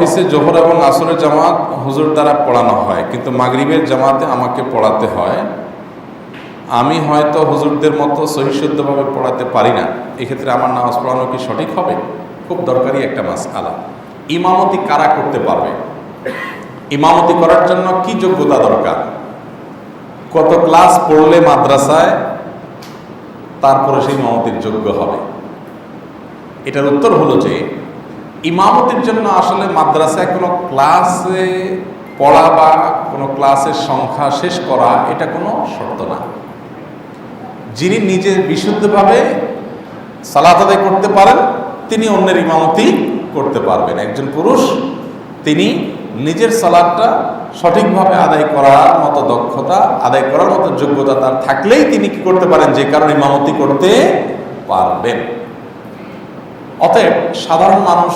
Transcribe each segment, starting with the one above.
অফিসে জোহর এবং আসরের জামাত হুজুর দ্বারা পড়ানো হয়, কিন্তু মাগরিবের জামাতে আমাকে পড়াতে হয়। আমি হয়তো হুজুরদের মতো সহিশুদ্ধভাবে পড়াতে পারি না, এক্ষেত্রে আমার নামাজ পড়ানো কি সঠিক হবে? খুব দরকারি একটা মাসআলা। ইমামতি কারা করতে পারবে? ইমামতি করার জন্য কি যোগ্যতা দরকার? কত ক্লাস পড়লে মাদ্রাসায় তারপরে সেই ইমামতির যোগ্য হবে? এটার উত্তর হলো যে ইমামতির জন্য আসলে মাদ্রাসায় কোনো ক্লাসে পড়া বা কোনো ক্লাসের সংখ্যা শেষ করা এটা কোনো শর্ত না। যিনি নিজে বিশুদ্ধভাবে সালাত আদায় করতে পারেন তিনি অন্যের ইমামতি করতে পারবেন। একজন পুরুষ তিনি নিজের সালাতটা সঠিকভাবে আদায় করার মতো দক্ষতা, আদায় করার মতো যোগ্যতা তার থাকলেই তিনি কি করতে পারেন, যে কারণে ইমামতি করতে পারবেন। অতএব সাধারণ মানুষ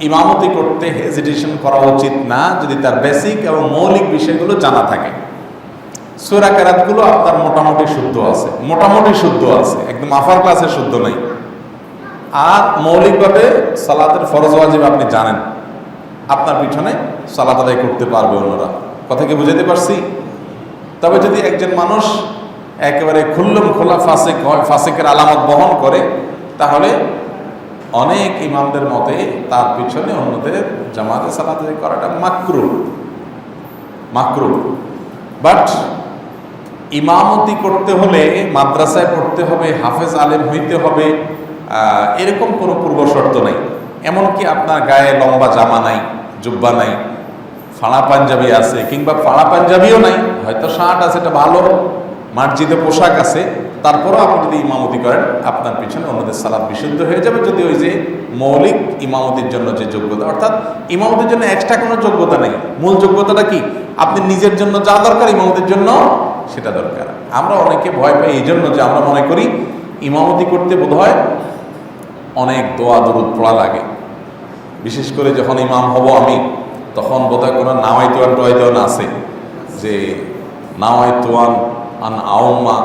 ইমামতি করতে হেজিটেশন করা উচিত না যদি তার বেসিক এবং মৌলিক বিষয়গুলো জানা থাকে। সূরা কেরাতগুলো আপনার মোটামুটি শুদ্ধ আছে, একদম আফার ক্লাসে শুদ্ধ নাই। আর মৌলিকভাবে সালাতের ফরজ ওয়াজিব আপনি জানেন, আপনার পিছনে সালাত আদায় করতে পারবে অন্যরা। কথা কি বুঝাতে পারছি? তবে যদি একজন মানুষ একেবারে খুল্লম খোলা ফাসিক হয়, ফাসিকের আলামত বহন করে, তাহলে অনেক ইমামদের মতে তার পিছনে অন্যদের জামাতে সালাত আদায় করাটা মাকরুহ। বাট ইমামতি করতে হলে মাদ্রাসায় পড়তে হবে, হাফেজ আলেম হইতে হবে, এরকম কোনো পূর্ব শর্ত নাই। এমনকি আপনার গায়ে লম্বা জামা নাই, জুব্বা নাই, ফাড়া পাঞ্জাবি আছে, কিংবা ফাড়া পাঞ্জাবিও নাই, হয়তো শার্ট আছে, এটা ভালো মার্জিত পোশাক আছে, তারপরও আপনি যদি ইমামতি করেন আপনার পিছনে অন্যদের সালাত বিশুদ্ধ হয়ে যাবে, যদি ওই যে মৌলিক ইমামতির জন্য যে যোগ্যতা, অর্থাৎ ইমামতির জন্য এক্সট্রা কোনো যোগ্যতা নেই। মূল যোগ্যতাটা কি? আপনি নিজের জন্য যা দরকার ইমামতির জন্য সেটা দরকার। আমরা অনেকে ভয় পাই এই জন্য যে আমরা মনে করি ইমামতি করতে বোধহয় অনেক দোয়া দরুদ পড়া লাগে, বিশেষ করে যখন ইমাম হব আমি, তখন বোধহয় কোনো নাওয়াইতুয়ান আছে যে নাওয়াইতুয়ান আন আউম্মা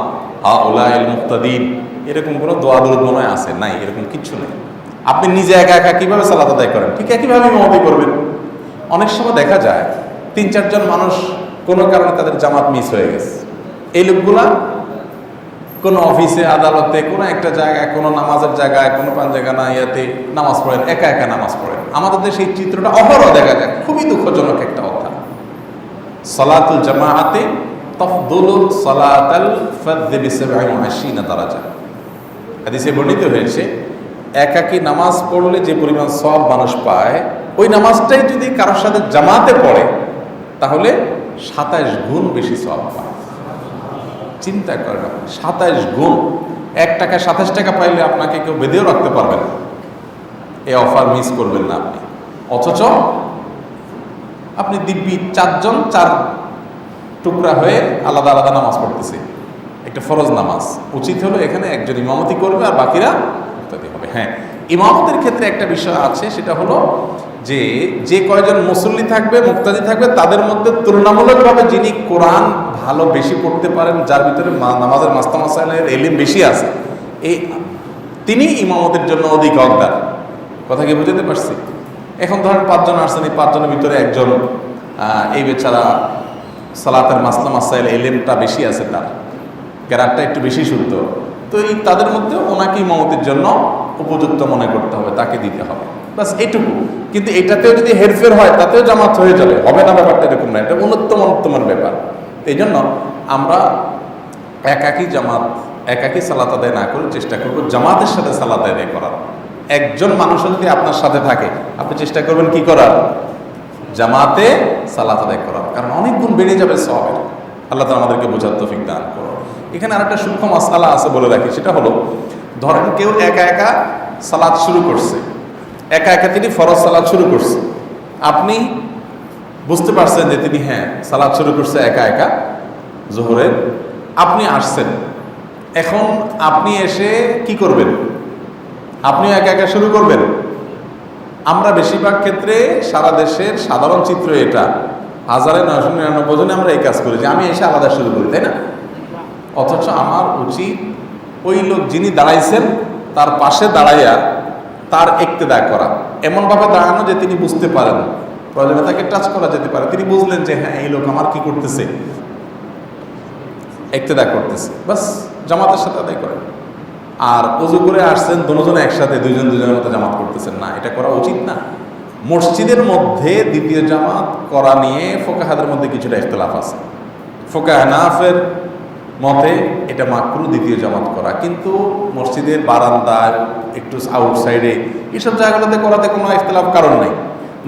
হাউলাইল মুক্তাদিন, এরকম কোনো দোয়া দরুদ মনে হয় আছে? নাই, এরকম কিচ্ছু নেই। আপনি নিজে একা একা কিভাবে সালাত আদায় করেন, ঠিক একইভাবে ইমামতি করবেন। অনেক সময় দেখা যায় ৩-৪ জন মানুষ কোনো কারণে তাদের জামাত মিস হয়ে গেছে। এই লোকগুলা কোনো অফিসে, আদালতে, কোনো একটা জায়গায়, কোনো নামাজের জায়গায়, কোনো পাঞ্জাগানা ইয়াতে নামাজ পড়েন, একা একা নামাজ পড়েন। আমাদের দেশে এই চিত্রটা অহরহ দেখা যায়, খুবই দুঃখজনক একটা কথা। সালাতুল জামাআতে তাফদুলু সালাতাল ফাযযি বি87 দারাজা। হাদিসে বর্ণিত হয়েছে একাকী নামাজ পড়লে যে পরিমাণ সওয়াব মানুষ পায়, ওই নামাজটাই যদি কারোর সাথে জামাতে পড়ে তাহলে 27 গুণ বেশি সওয়াব পায়। চিন্তা করেন, 27 গুণ। 1 টাকা 27 টাকা পাইলে আপনাকে কেউ বেঁধেও রাখতে পারবেন না। এই অফার মিস করবেন না আপনি। অথচ আপনি দিব্যি 4 জন 4 টুকরা হয়ে আলাদা আলাদা নামাজ পড়তেছে, একটা ফরজ নামাজ। উচিত হলো এখানে একজন ইমামতি করবে আর বাকিরা মুক্তাদি হবে। হ্যাঁ, ইমামতের ক্ষেত্রে একটা বিষয় আছে, সেটা হলো যে কয়জন মুসল্লি থাকবে, মুক্তাদি থাকবে, তাদের মধ্যে তুলনামূলকভাবে যিনি কোরআন ভালো বেশি পড়তে পারেন, যার ভিতরে নামাজের মাস্তা মাসাইলের এলিম বেশি আছে, তিনি ইমামতের জন্য অধিক হকদার। কথা কি বুঝতে পারছি? এখন ধরেন 5 জন আসছেন, এই 5 জনের ভিতরে একজন এই বেচারা সালাতের মাসলা মাসাইল এলিমটা বেশি আছে, তার কেরাতটা একটু বেশি শুদ্ধ, তো তাদের মধ্যে ওনাকে ইমামতির জন্য উপযুক্ত মনে করতে হবে, তাকে দিতে হবে, বাস এইটুকু। কিন্তু এটাতেও যদি হেরফের হয় তাতেও জামাত হয়ে যাবে, হবে না, ব্যাপারটা এরকম না, এটা উন্নতমানের ব্যাপার। এই জন্য আমরা একাকী সালাত আদায় না করে চেষ্টা করবো জামাতের সাথে সালাত আদায় করার। একজন মানুষ যদি আপনার সাথে থাকে, আপনি চেষ্টা করবেন কি করার? জামাতে সালাত আদায় করার, কারণ অনেক গুণ বেড়ে যাবে সওয়াবের। আল্লাহ তাআলা আমাদেরকে বোঝার তৌফিক দান করুন। এখানে আরেকটা সূক্ষ্ম মাসআলা আছে, বলে রাখি। সেটা হলো, ধরেন কেউ একা একা সালাত শুরু করছে, একা একা তিনি ফরজ সালাত শুরু করছে, আপনি বুঝতে পারছেন যে তিনি সালাত শুরু করছে একা একা জোহরের, আপনি আসছেন, এখন আপনি এসে কি করবেন? আপনিও একা একা শুরু করবেন? আমরা বেশিরভাগ ক্ষেত্রে সারা দেশের সাধারণ চিত্র এটা, 1999 জনে আমরা এই কাজ করি যে আমি এসে আলাদা শুরু করি, তাই না? অথচ আমার উচিত ওই লোক যিনি দাঁড়াইছেন তার পাশে দাঁড়াইয়া তার ইক্তেদা করা। এমনভাবে দাঁড়ানো যে তিনি বুঝতে পারেন, প্রয়োজনে তাকে টাচ করা যেতে পারে, তিনি বুঝলেন যে হ্যাঁ এই লোক আমার কি করতেছে, ইক্তেদা করতেছে, বাস জামাতের সাথে আদায় করেন। আর ওযু করে আসছেন দুজনে একসাথে দুজনের মতো জামাত করতেছেন না, এটা করা উচিত না। মসজিদের মধ্যে দ্বিতীয় জামাত করা নিয়ে ফোকাহাদের মধ্যে কিছুটা ইখতিলাফ আছে। ফোকাহ হানাফের মতে এটা মাকরুহ দ্বিতীয় জামাত করা, কিন্তু মসজিদের বারান্দায় একটু আউটসাইডে এইসব জায়গাগুলোতে করাতে কোনো ইখতিলাফ কারণ নেই।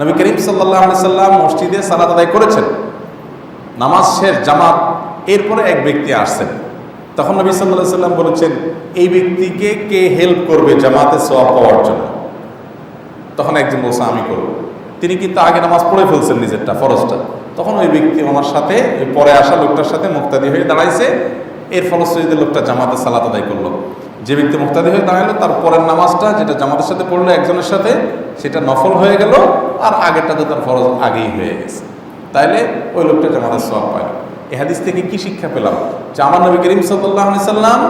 নবী করিম সাল্লাল্লাহু আলাইহি সাল্লাম মসজিদে সালাত আদায় করেছেন, নামাজ শেষ জামাত, এরপরে এক ব্যক্তি আসছেন, তখন নবী সাল্লাল্লাহু আলাইহি সাল্লাম বলেছেন এই ব্যক্তিকে কে হেল্প করবে জামাতে সওয়াব পাওয়ার জন্য? তখন একজন বলছে আমি করব। তিনি কিন্তু আগে নামাজ পড়ে ফেলছেন নিজেরটা, ফরজটা। তখন ওই ব্যক্তি ওনার সাথে, ওই পরে আসা লোকটার সাথে মুক্তাদি হয়ে দাঁড়াইছে, এর ফলশ্রুতিতে লোকটা জামাতে সালাত আদায় করলো। যে ব্যক্তি মুক্তাদি হয়ে দাঁড়ালো তার পরের নামাজটা যেটা জামাতের সাথে পড়লো একজনের সাথে, সেটা নফল হয়ে গেল, আর আগেরটা তো তার ফরজ আগেই হয়ে গেছে, তাইলে ওই লোকটা জামাতের সওয়াব পাইল। এই হাদিস থেকে কি শিক্ষা পেলাম? যে আমার নবী করিম সাল্লাল্লাহু আলাইহি সাল্লাম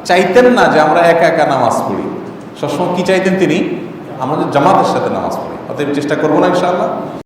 চাইতেন না যে আমরা একা একা নামাজ পড়ি, সবসময় কি চাইতেন তিনি? আমরা যে জামাতের সাথে নামাজ পড়ি। অতএব চেষ্টা করবো না ইনশাআল্লাহ।